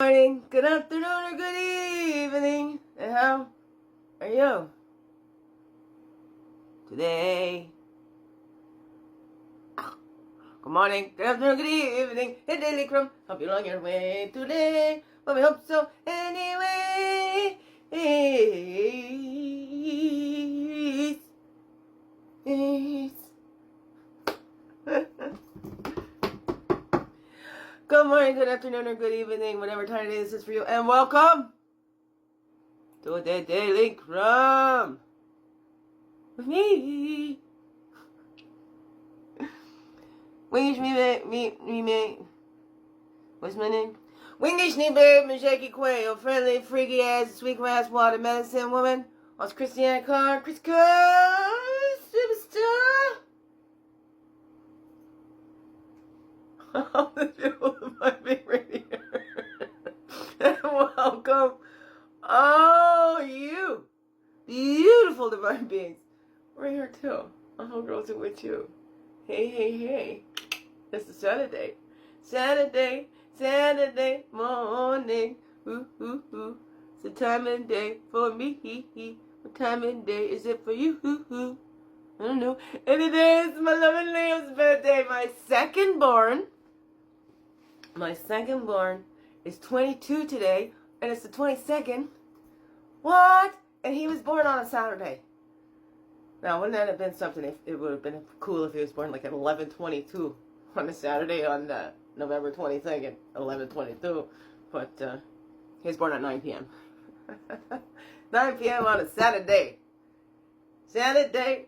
Morning, good afternoon, or good evening, and how are you today? Good morning, good afternoon, good evening, hey daily crumb, hope you're on your way today, but we hope so anyway. Good morning, good afternoon, or good evening, whatever time it is for you, and welcome to the Daily Crumb with me. Wingish me, what's my name? Wingish me, babe, shaky quail, friendly, freaky ass, sweet grass, water medicine woman. What's Christiane Carr, Chris Carr, superstar. All the people of my big radio. Welcome, all you beautiful divine beings. We're here too. Our whole girls are with you. Hey, hey, hey. It's a Saturday. Saturday morning. Ooh, ooh, ooh. It's the time of day for me. What time of day is it for you? I don't know. And today is my loving Liam's birthday. My second born is 22 today. And it's the 22nd. What? And he was born on a Saturday. Now, wouldn't that have been something if it would have been cool if he was born like at 11:22 on a Saturday on November 22nd, 11:22. But he was born at 9 p.m. 9 p.m. on a Saturday. Saturday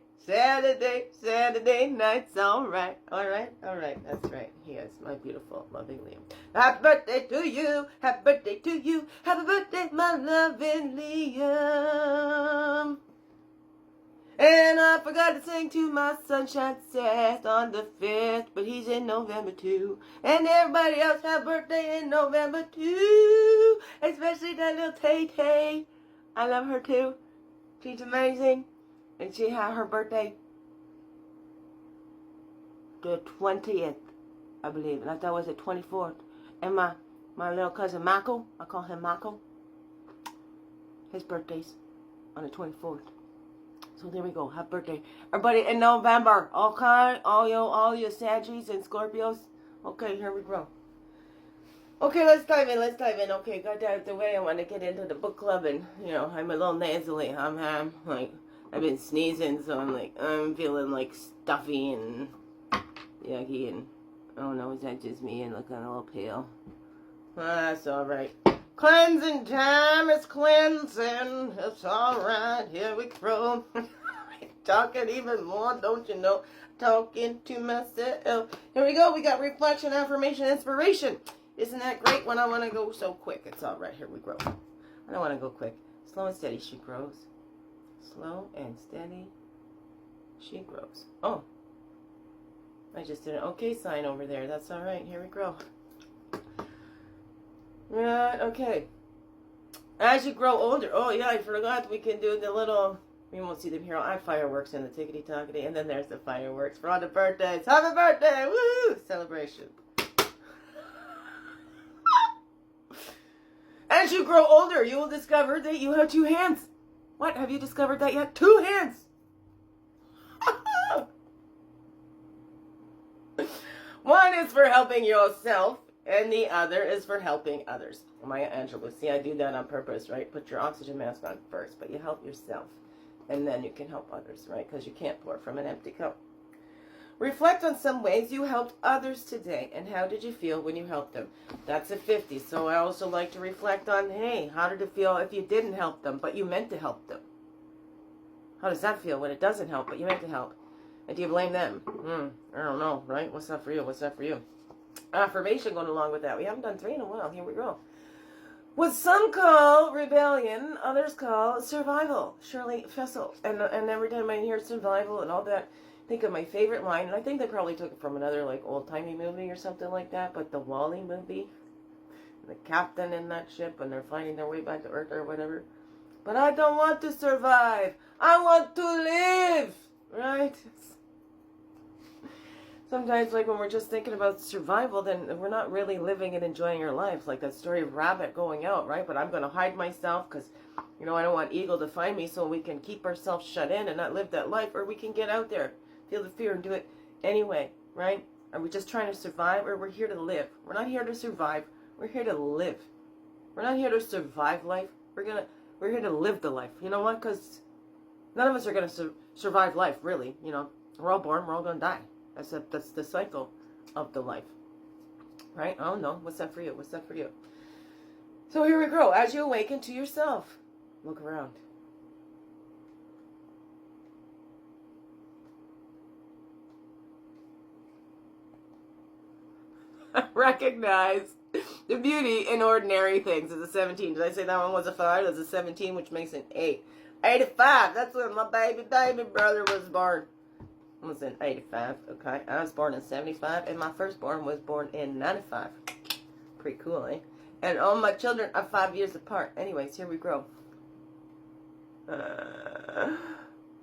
night's all right. That's right. He is my beautiful, loving Liam. Happy birthday to you. Happy birthday to you. Happy birthday, my loving Liam. And I forgot to sing to my sunshine Seth on the 5th, but he's in November too. And everybody else have birthday in November too. Especially that little Tay-Tay. I love her too. She's amazing. And she had her birthday the 20th, I believe. And I thought it was the 24th. And my little cousin Michael, I call him Michael, his birthday's on the 24th. So there we go. Happy birthday, everybody in November. All you Sagittarius and Scorpios. Okay, here we go. Okay, let's dive in. Okay, got that out of the way. I want to get into the book club, and I'm a little nasally. I'm like, I've been sneezing, so I'm feeling like stuffy and yucky, and I don't know, is that just me and looking a little pale? That's all right. Cleansing time is cleansing. It's all right. Here we go. Talking even more, don't you know? Talking to myself. Here we go. We got reflection, affirmation, inspiration. Isn't that great when I want to go so quick? It's all right. Here we go. I don't want to go quick. Slow and steady, she grows. Slow and steady, she grows. Oh, I just did an okay sign over there. That's all right. Here we go. Right, okay. As you grow older, oh yeah, I forgot we can do the little, we won't see them here. I have fireworks in the tickety-tockety, and then there's the fireworks for all the birthdays. Happy birthday! Woo! Celebration. As you grow older, you will discover that you have 2 hands. What? Have you discovered that yet? 2 hands! One is for helping yourself, and the other is for helping others. Maya Angelou. See, I do that on purpose, right? Put your oxygen mask on first, but you help yourself. And then you can help others, right? Because you can't pour from an empty cup. Reflect on some ways you helped others today, and how did you feel when you helped them? That's a 50. So I also like to reflect on, hey, how did it feel if you didn't help them, but you meant to help them? How does that feel when it doesn't help, but you meant to help? And do you blame them? I don't know, right? What's that for you? What's that for you? Affirmation going along with that. We haven't done 3 in a while. Here we go. What some call rebellion, others call survival. Shirley Fessel. And every time I hear survival and all that, think of my favorite line. And I think they probably took it from another like old-timey movie or something like that. But the Wall-E movie. The captain in that ship and they're finding their way back to Earth or whatever. But I don't want to survive. I want to live. Right? Sometimes, like, when we're just thinking about survival, then we're not really living and enjoying our life. Like that story of rabbit going out, right? But I'm going to hide myself because, you know, I don't want eagle to find me, so we can keep ourselves shut in and not live that life. Or we can get out there, feel the fear and do it anyway, right? Are we just trying to survive, or we're here to live? We're not here to survive. We're here to live. We're not here to survive life. We're here to live the life. You know what? Because none of us are going to survive life, really. You know, we're all born, we're all going to die. That's the cycle of the life, right? Oh no, what's that for you? What's that for you? So here we go. As you awaken to yourself, look around. Recognize the beauty in ordinary things. It's a 17. Did I say that one was a 5? That's a 17, which makes an 8. 85. That's when my baby brother was born. I was in 85, okay? I was born in 75, and my firstborn was born in 95. Pretty cool, eh? And all my children are 5 years apart. Anyways, here we go.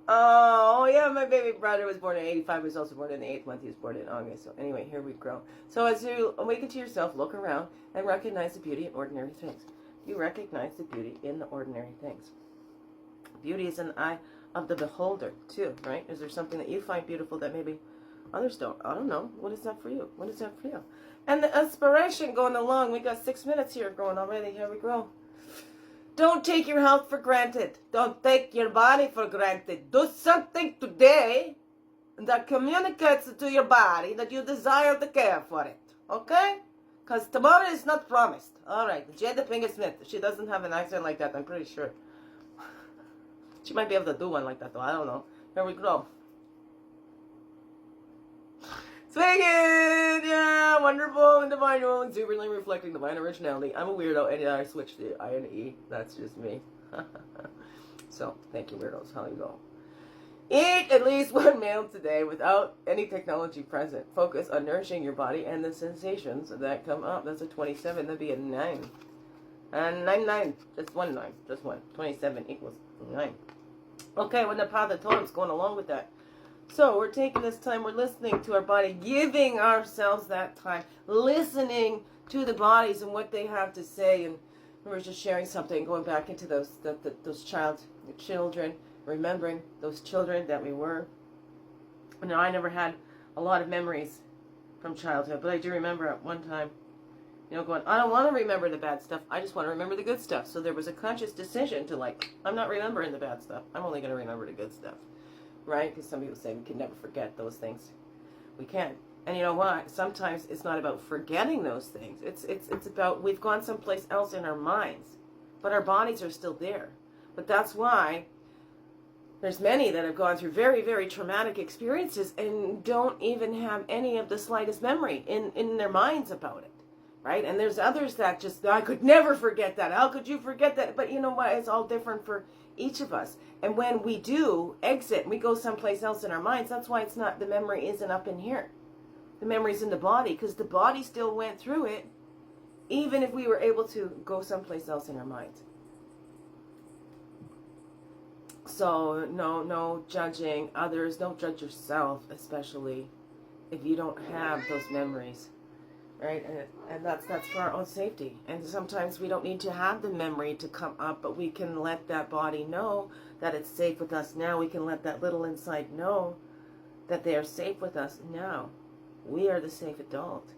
Oh, yeah, my baby brother was born in 85. He was also born in the 8th month. He was born in August. So anyway, here we go. So as you awaken to yourself, look around and recognize the beauty in ordinary things. You recognize the beauty in the ordinary things. Beauty is in the eye of the beholder, too, right? Is there something that you find beautiful that maybe others don't? I don't know. What is that for you? What is that for you? And the inspiration going along. We got 6 minutes here going already. Here we go. Don't take your health for granted. Don't take your body for granted. Do something today that communicates to your body that you desire to care for it. Okay? Because tomorrow is not promised. All right. Jada Pinkett Smith. She doesn't have an accent like that, I'm pretty sure. She might be able to do one like that, though. I don't know. Here we go. Swing it! Yeah, wonderful and divine rolling, superly reflecting divine originality. I'm a weirdo, and I switched the I and E. That's just me. So, thank you, weirdos. How you go? Eat at least one meal today without any technology present. Focus on nourishing your body and the sensations that come up. That's a 27. That'd be a 9. And 9. Just one 9. Just one. 27 equals 9. Okay, when the path of Totem's going along with that. So we're taking this time, we're listening to our body, giving ourselves that time, listening to the bodies and what they have to say. And we're just sharing something, going back into those children, remembering those children that we were. You know, I never had a lot of memories from childhood, but I do remember at one time, you know, going, I don't want to remember the bad stuff. I just want to remember the good stuff. So there was a conscious decision to, like, I'm not remembering the bad stuff. I'm only going to remember the good stuff. Right? Because some people say we can never forget those things. We can. And you know what? Sometimes it's not about forgetting those things. It's about we've gone someplace else in our minds. But our bodies are still there. But that's why there's many that have gone through very, very traumatic experiences and don't even have any of the slightest memory in their minds about it. Right? And there's others that just, I could never forget that. How could you forget that? But you know what? It's all different for each of us. And when we do exit, we go someplace else in our minds, that's why it's not, the memory isn't up in here. The memory's in the body, because the body still went through it, even if we were able to go someplace else in our minds. So, no judging others. Don't judge yourself, especially if you don't have those memories. Right? And that's for our own safety. And sometimes we don't need to have the memory to come up, but we can let that body know that it's safe with us now. We can let that little inside know that they are safe with us now. We are the safe adult.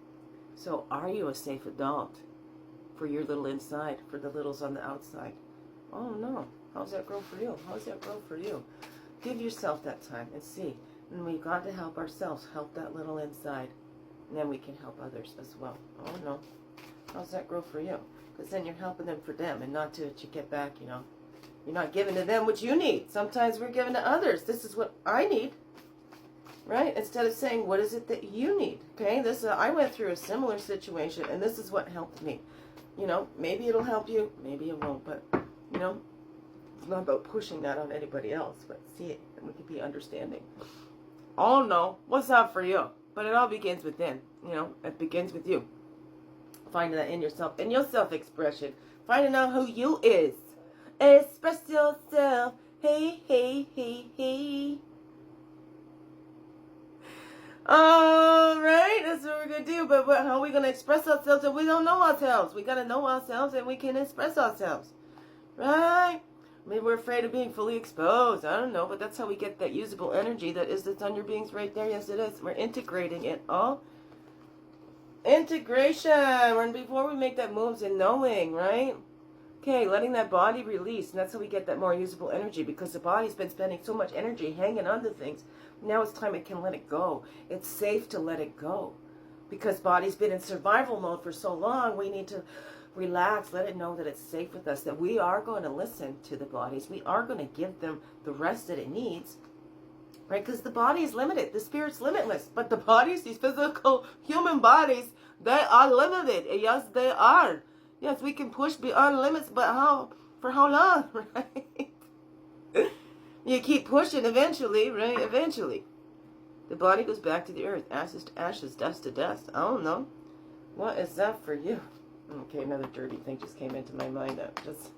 So are you a safe adult for your little inside, for the littles on the outside? Oh no. How's that grow for you? How's that grow for you? Give yourself that time and see. And we've got to help ourselves, help that little inside. And then we can help others as well. Oh no. How's that grow for you? Because then you're helping them for them and not to get back, you know. You're not giving to them what you need. Sometimes we're giving to others. This is what I need. Right? Instead of saying, what is it that you need? Okay? I went through a similar situation and this is what helped me. You know, maybe it'll help you. Maybe it won't. But, you know, it's not about pushing that on anybody else. But see it. And we can be understanding. Oh no. What's up for you? But it all begins within, you know, it begins with you. Finding that in yourself, in your self-expression. Finding out who you is. Express yourself. Hey, hey, hey, hey. All right, that's what we're going to do. But how are we going to express ourselves if we don't know ourselves? We got to know ourselves and we can express ourselves. Right? Maybe we're afraid of being fully exposed. I don't know, but that's how we get that usable energy that's on your beings right there. Yes, it is. We're integrating it all. Integration. And before we make that moves in knowing, right? Okay, letting that body release. And that's how we get that more usable energy, because the body's been spending so much energy hanging on to things. Now it's time it can let it go. It's safe to let it go. Because body's been in survival mode for so long, we need to relax, let it know that it's safe with us, that we are going to listen to the bodies. We are going to give them the rest that it needs. Right? Because the body is limited. The spirit's limitless. But the bodies, these physical human bodies, they are limited. Yes, they are. Yes, we can push beyond limits, but how? For how long, right? You keep pushing eventually, right? Eventually. The body goes back to the earth. Ashes to ashes, dust to dust. I don't know. What is that for you? Okay, another dirty thing just came into my mind. Just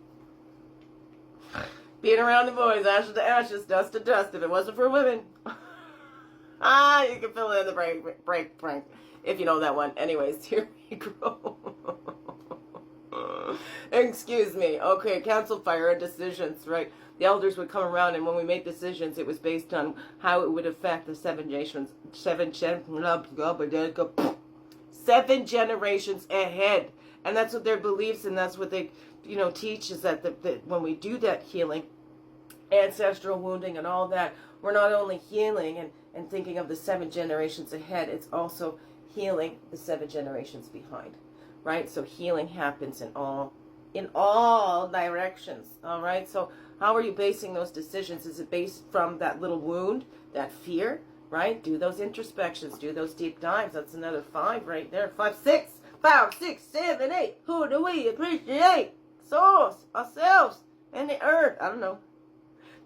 being around the boys. Ashes to ashes, dust to dust. If it wasn't for women. You can fill in the break. If you know that one. Anyways, here we go. Excuse me. Okay, council fire and decisions, right? The elders would come around, and when we made decisions, it was based on how it would affect the seven generations ahead. And that's what their beliefs, and that's what they, teach, is that when we do that healing, ancestral wounding and all that, we're not only healing and thinking of the 7 generations ahead, it's also healing the 7 generations behind. Right? So healing happens in all directions. All right? So how are you basing those decisions? Is it based from that little wound, that fear? Right? Do those introspections. Do those deep dives. That's another 5 right there. 5, 6. 5, 6, 7, 8. Who do we appreciate? Source, ourselves, and the earth. I don't know.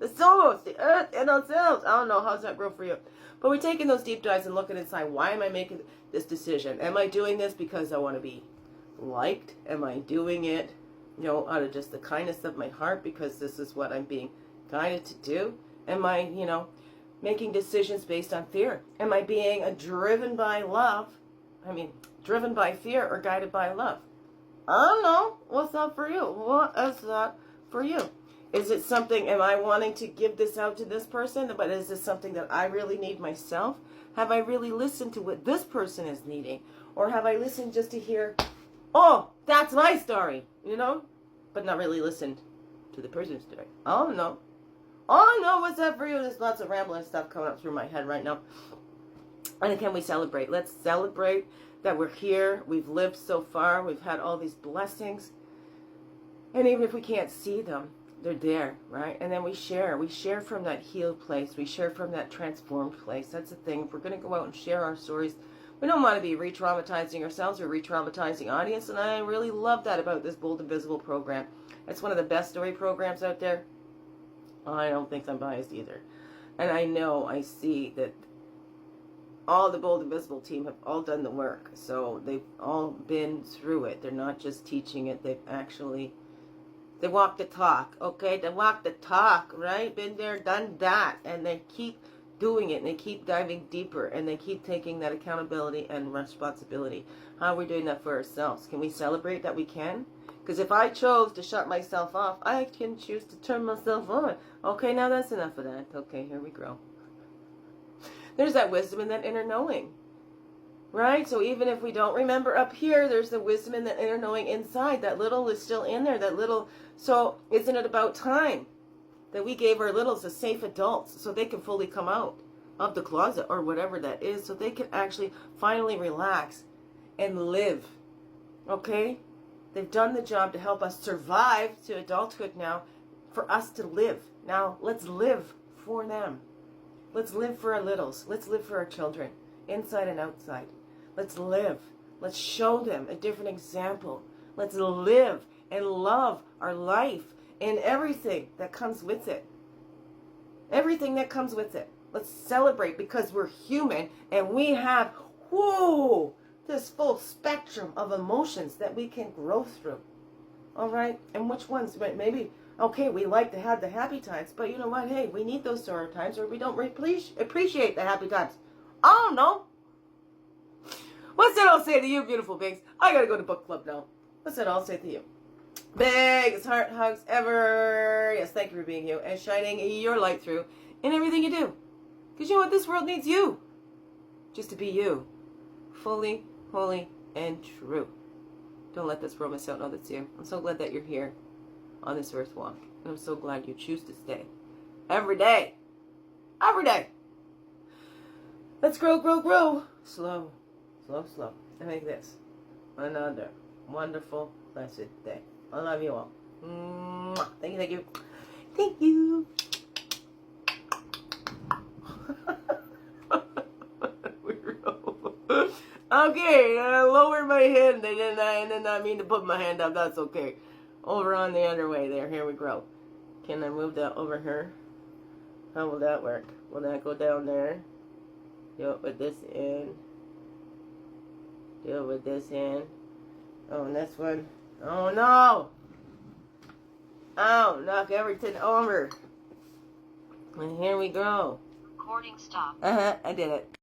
The source, the earth, and ourselves. I don't know. How's that grow for you? But we're taking those deep dives and looking inside. Why am I making this decision? Am I doing this because I want to be liked? Am I doing it, out of just the kindness of my heart because this is what I'm being guided to do? Am I, making decisions based on fear? Am I being driven by love? Driven by fear or guided by love? I don't know. What's that for you? What is that for you? Is it something, am I wanting to give this out to this person, but is this something that I really need myself? Have I really listened to what this person is needing? Or have I listened just to hear, oh, that's my story, but not really listened to the person's story? I don't know. Oh, no, what's that for you? There's lots of rambling stuff coming up through my head right now. And can we celebrate? Let's celebrate that we're here. We've lived so far. We've had all these blessings. And even if we can't see them, they're there, right? And then we share. We share from that healed place. We share from that transformed place. That's the thing. If we're going to go out and share our stories, we don't want to be re-traumatizing ourselves or re-traumatizing audience. And I really love that about this Bold and Visible program. It's one of the best story programs out there. I don't think I'm biased either. And I see that all the Bold and Visible team have all done the work. So they've all been through it. They're not just teaching it. They walk the talk, okay? They walk the talk, right? Been there, done that. And they keep doing it, and they keep diving deeper, and they keep taking that accountability and responsibility. How are we doing that for ourselves? Can we celebrate that we can? Because if I chose to shut myself off, I can choose to turn myself on. Okay, now that's enough of that. Okay, here we go. There's that wisdom and that inner knowing. Right? So even if we don't remember up here, there's the wisdom and the inner knowing inside. That little is still in there. That little. So isn't it about time that we gave our littles a safe adults so they can fully come out of the closet or whatever that is, so they can actually finally relax and live? Okay? They've done the job to help us survive to adulthood now, for us to live. Now let's live for them. Let's live for our littles. Let's live for our children, inside and outside. Let's live. Let's show them a different example. Let's live and love our life and everything that comes with it. Everything that comes with it. Let's celebrate, because we're human and we have, this full spectrum of emotions that we can grow through. All right? And which ones? Maybe, okay, we like to have the happy times, but you know what? Hey, we need those sorrow times, or we don't appreciate the happy times. I don't know. What's that all say to you, beautiful beings? I gotta go to book club now. What's that all say to you? Biggest heart hugs ever. Yes, thank you for being you and shining your light through in everything you do. Because you know what? This world needs you. Just to be you. Fully, holy, and true. Don't let this world miss out. Know that's you. I'm so glad that you're here on this earth walk. And I'm so glad you choose to stay. Every day. Every day. Let's grow, grow, grow. Slow, slow, slow. And make this another wonderful, blessed day. I love you all. Mwah. Thank you, thank you. Thank you. Okay, lower my hand. I did not mean to put my hand up. That's okay. Over on the other way there. Here we go. Can I move that over here? How will that work? Will that go down there? Do it with this end. Do it with this hand. Oh, and this one. Oh, no! Oh, knock everything over. And here we go. Recording stop. I did it.